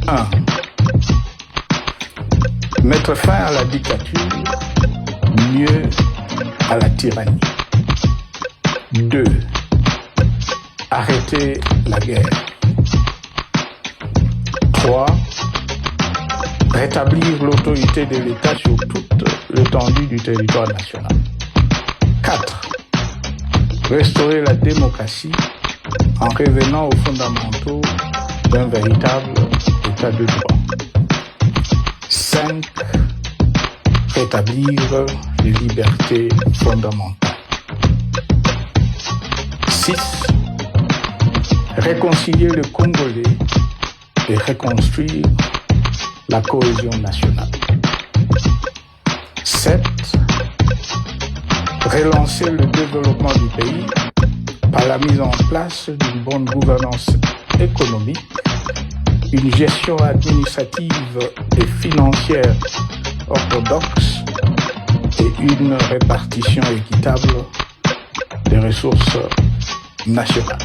1. Mettre fin à la dictature, mieux à la tyrannie. 2. Arrêter la guerre. 3. Rétablir l'autorité de l'État sur toute l'étendue du territoire national. 4. Restaurer la démocratie en revenant aux fondamentaux d'un véritable État de droit. 5. Rétablir les libertés fondamentales. 6. Réconcilier le Congolais et reconstruire la cohésion nationale. 7. Relancer le développement du pays par la mise en place d'une bonne gouvernance économique, une gestion administrative et financière orthodoxe et une répartition équitable des ressources nationales.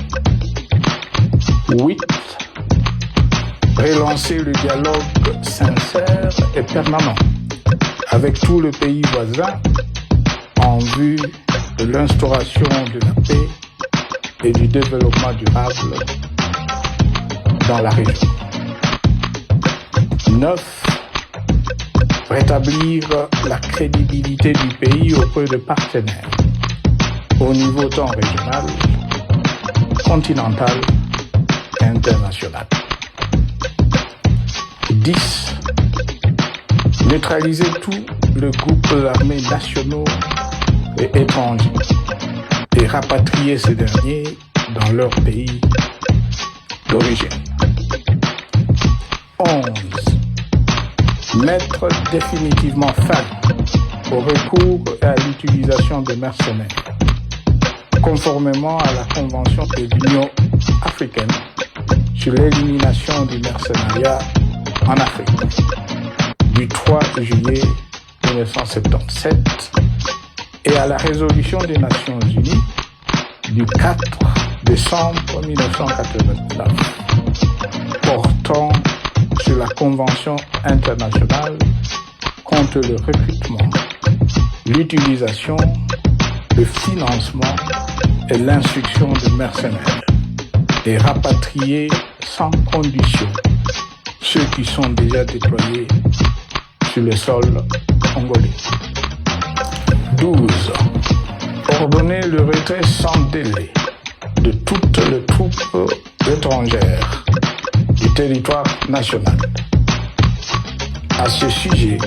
8. Relancer le dialogue sincère et permanent avec tout le pays voisin en vue de l'instauration de la paix et du développement durable dans la région. 9. Rétablir la crédibilité du pays auprès de partenaires au niveau tant régional, continental et international. 10. Neutraliser tous les groupes armés nationaux et étrangers et rapatrier ces derniers dans leur pays d'origine. 11. Mettre définitivement fin au recours et à l'utilisation de mercenaires, conformément à la Convention de l'Union africaine sur l'élimination du mercenariat en Afrique du 3 juillet 1977 et à la résolution des Nations Unies du 4 décembre 1989 portant sur la Convention internationale contre le recrutement, l'utilisation, le financement et l'instruction de mercenaires et rapatrier sans condition ceux qui sont déjà déployés sur le sol congolais. 12. Ordonner le retrait sans délai de toutes les troupes étrangères du territoire national. À ce sujet,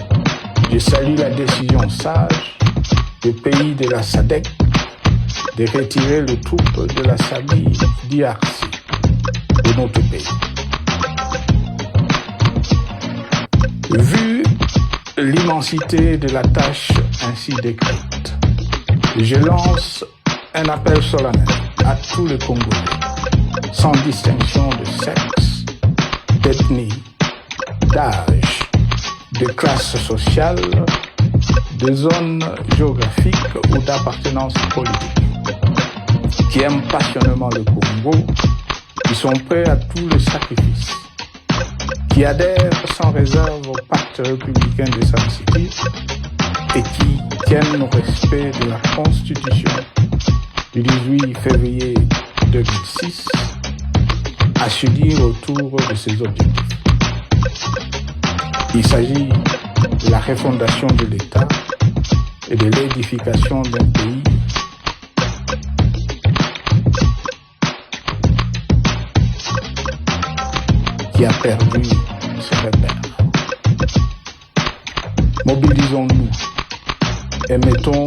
je salue la décision sage des pays de la SADC de retirer les troupes de la SAMI d'IRC de notre pays. Vu l'immensité de la tâche ainsi décrite, je lance un appel solennel à tous les Congolais, sans distinction de sexe, d'ethnie, d'âge, de classe sociale, de zone géographique ou d'appartenance politique, qui aiment passionnément le Congo, qui sont prêts à tous les sacrifices, qui adhèrent sans réserve au pacte républicain de San-City et qui tiennent au respect de la Constitution du 18 février 2006 à se dire autour de ces objectifs. Il s'agit de la refondation de l'État et de l'édification d'un pays qui a perdu ses repères. Mobilisons-nous et mettons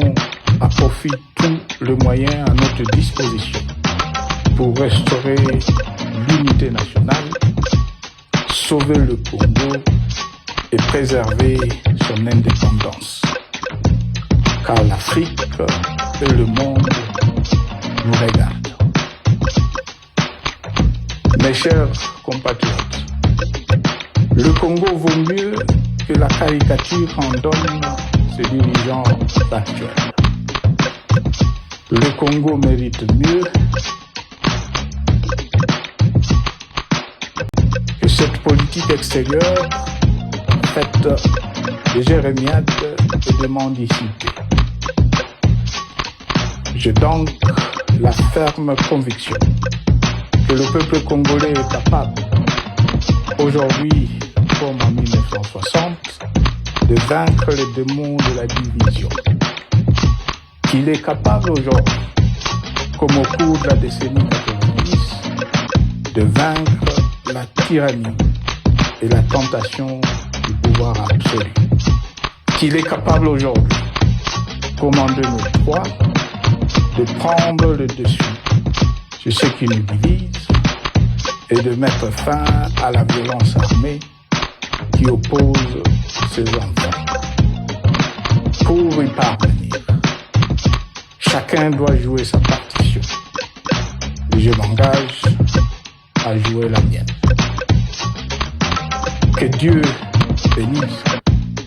à profit tous les moyens à notre disposition pour restaurer l'unité nationale, sauver le Congo et préserver son indépendance. Car l'Afrique et le monde nous regardent. Mes chers compatriotes, le Congo vaut mieux que la caricature qu'en donnent ses dirigeants actuels. Le Congo mérite mieux que cette politique politique extérieure faite de jérémiades et de mendicité. J'ai donc la ferme conviction que le peuple congolais est capable, aujourd'hui comme en 1960, de vaincre les démons de la division. Qu'il est capable aujourd'hui, comme au cours de la décennie 90, de vaincre la tyrannie et la tentation du pouvoir absolu. Qu'il est capable aujourd'hui, comme en 2003, de prendre le dessus sur ce qui nous divise et de mettre fin à la violence armée qui oppose ses enfants. Pour y parvenir, chacun doit jouer sa partition. Et je m'engage à jouer la mienne. Que Dieu bénisse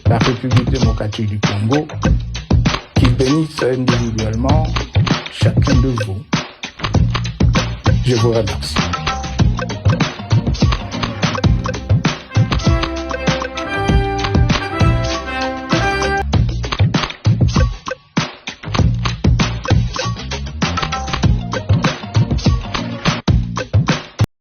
la République démocratique du Congo, qu'il bénisse individuellement chacun de vous. Je vous remercie.